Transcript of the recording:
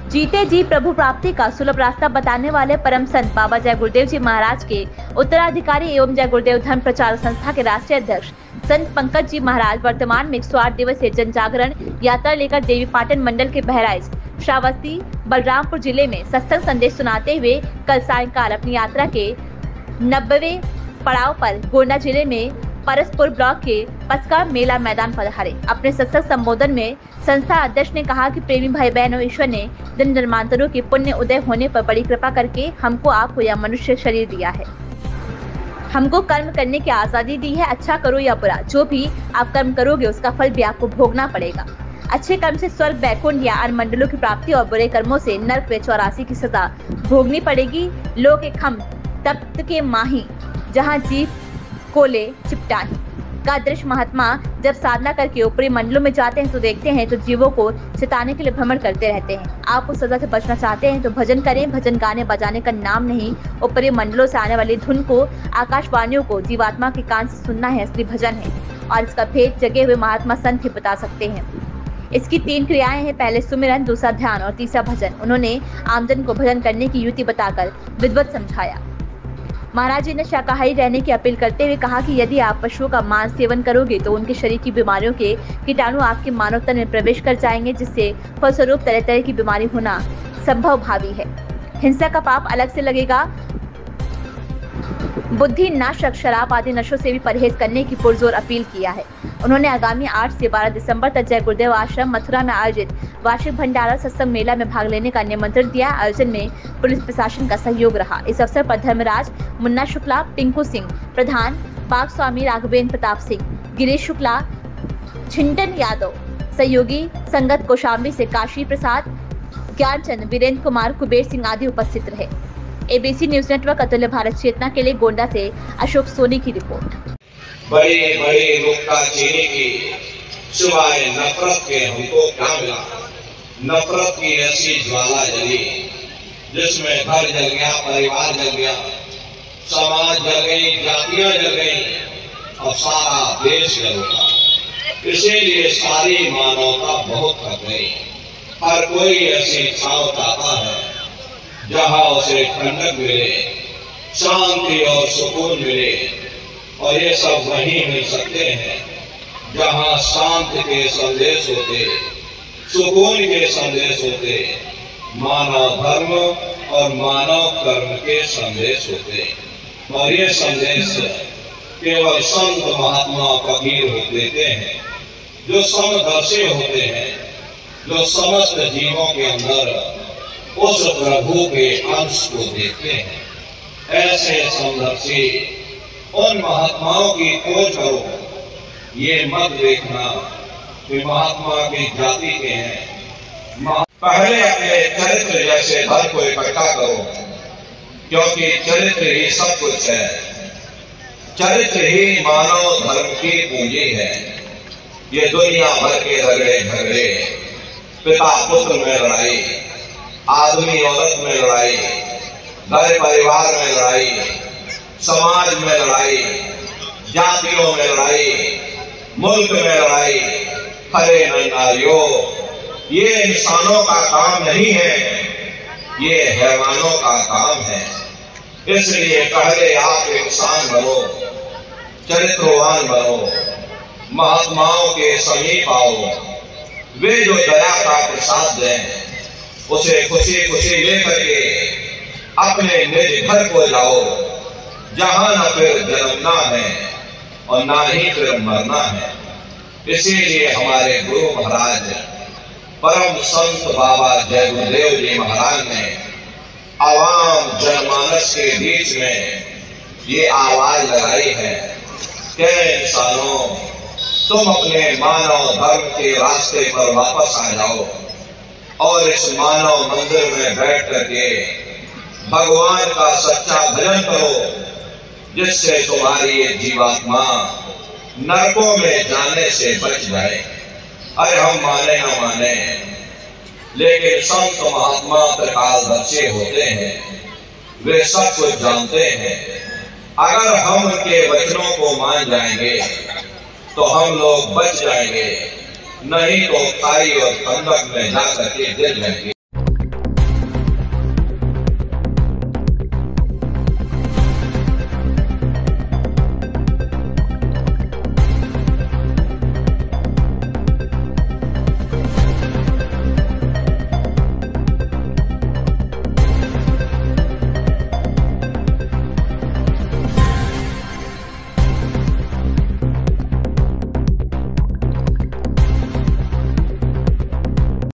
जीते जी प्रभु प्राप्ति का सुलभ रास्ता बताने वाले परम संत बाबा जय गुरुदेव जी महाराज के उत्तराधिकारी एवं जय गुरुदेव धर्म प्रचार संस्था के राष्ट्रीय अध्यक्ष संत पंकज जी महाराज वर्तमान में 108 दिवसीय जन जागरण यात्रा लेकर देवी पाटन मंडल के बहराइच श्रावस्ती बलरामपुर जिले में सत्संग संदेश सुनाते हुए कल सायंकाल अपनी यात्रा के 90वें पड़ाव पर गोंडा जिले में परसपुर ब्लॉक के पचका मेला मैदान पधारे। अपने सत्संग संबोधन में संस्था अध्यक्ष ने कहा कि प्रेमी भाई बहनों, ईश्वर ने दिन जन्मांतरों के पुण्य उदय होने पर बड़ी कृपा करके हमको, आपको यह मनुष्य शरीर दिया है। हमको कर्म करने की आजादी दी है। अच्छा करो या बुरा, जो भी आप कर्म करोगे उसका फल भी आपको भोगना पड़ेगा। अच्छे कर्म से स्वर्ग, बैकुंठ या अन्य मंडलों की प्राप्ति और बुरे कर्मों से नरक व 84 की सजा भोगनी पड़ेगी। लोक एक हम तप्त के माही, जहाँ जीव कोले चिपटाही का दृश्य महात्मा जब साधना करके ऊपरी मंडलों में जाते हैं तो देखते हैं तो जीवों को चिताने के लिए भ्रमण करते रहते हैं। आप उस सजा से बचना चाहते हैं तो भजन करें। भजन गाने बजाने का नाम नहीं, ऊपरी मंडलों से आने वाली धुन को, आकाशवाणियों को जीवात्मा के कान से सुनना है, असली भजन है। और इसका भेद जगे हुए महात्मा संत ही बता सकते हैं। इसकी 3 क्रियाएं हैं, पहले सुमिरन, दूसरा ध्यान और तीसरा भजन। उन्होंने आमजन को भजन करने की युक्ति बताकर विद्वत समझाया। महाराज जी ने शाकाहारी रहने की अपील करते हुए कहा कि यदि आप पशुओं का मांस सेवन करोगे तो उनके शरीर की बीमारियों के कीटाणु आपके मानव तन में प्रवेश कर जाएंगे, जिससे फलस्वरूप तरह तरह की बीमारी होना संभव भावी है। हिंसा का पाप अलग से लगेगा। बुद्धि नाशक शराब आदि नशों से भी परहेज करने की पुरजोर अपील किया है। उन्होंने आगामी 8 से 12 दिसंबर तक जय गुरुदेव आश्रम मथुरा में आयोजित वार्षिक भंडारा सत्संग मेला में भाग लेने का निमंत्रण दिया। आयोजन में पुलिस प्रशासन का सहयोग रहा। इस अवसर पर धर्मराज, मुन्ना शुक्ला, पिंकू सिंह प्रधान, बाग स्वामी राघवेंद्र प्रताप सिंह, गिरीश शुक्ला, छिंटन यादव, सहयोगी संगत कौशाम्बी से काशी प्रसाद, ज्ञानचंद, वीरेंद्र कुमार, कुबेर सिंह आदि उपस्थित रहे। एबीसी न्यूज नेटवर्क अतुल्य भारत चेतना के लिए गोंडा से अशोक सोनी की रिपोर्ट। बड़े बड़े नुक्ताचीनी की सिवाय नफरत के हमको क्या मिला? नफरत की ऐसी ज्वाला जली जिसमें घर जल गया, परिवार जल गया, समाज जल गई, जातियां जल गई और सारा देश जल गया। इसीलिए सारी मानवता बहुत थक गई। हर कोई ऐसी छांव चाहता है जहां उसे ठंडक मिले, शांति और सुकून मिले। और ये सब वहीं मिल सकते हैं जहां शांति के संदेश होते, सुकून के संदेश होते, मानव धर्म और मानव कर्म के संदेश होते। और ये संदेश केवल संत महात्मा फकीर हो देते हैं, जो समदर्शी होते हैं, जो समस्त जीवों के अंदर उस प्रभु के अंश को देखते हैं। ऐसे समदर्शी उन महात्माओं की खोज करो। ये मत देखना कि महात्मा की जाति के हैं। पहले अपने चरित्र जैसे धन को इकट्ठा करो, क्योंकि चरित्र ही सब कुछ है। चरित्र ही मानव धर्म की पूंजी है। ये दुनिया भर के झगड़े, पिता पुत्र में लड़ाई, आदमी औरत में लड़ाई, घर परिवार में लड़ाई, समाज में लड़ाई, जातियों में लड़ाई, मुल्क में लड़ाई, हरे नारियों, ये इंसानों का काम नहीं है, ये हैवानों का काम है। इसलिए पहले आप इंसान बनो, चरित्रवान बनो, महात्माओं के समीप आओ। वे जो दया का प्रसाद दें उसे खुशी खुशी लेकर के अपने निज घर को जाओ, जहां न फिर जन्मना है और ना ही फिर मरना है। इसीलिए हमारे गुरु महाराज परम संत बाबा जय गुरुदेव जी महाराज ने आवाम जनमानस के बीच में ये आवाज लगाई है कि इंसानों, तुम अपने मानव धर्म के रास्ते पर वापस आ जाओ और इस मानव मंदिर में बैठ करके भगवान का सच्चा भजन करो, जिससे तुम्हारी ये जीवात्मा नरकों में जाने से बच जाए। अरे हम माने न माने, लेकिन संत महात्मा त्रिकालदर्शी होते हैं, वे सब कुछ जानते हैं। अगर हम उनके वचनों को मान जाएंगे तो हम लोग बच जाएंगे, नहीं तो खाई और खंडक में जाकर के गिर जाएंगे।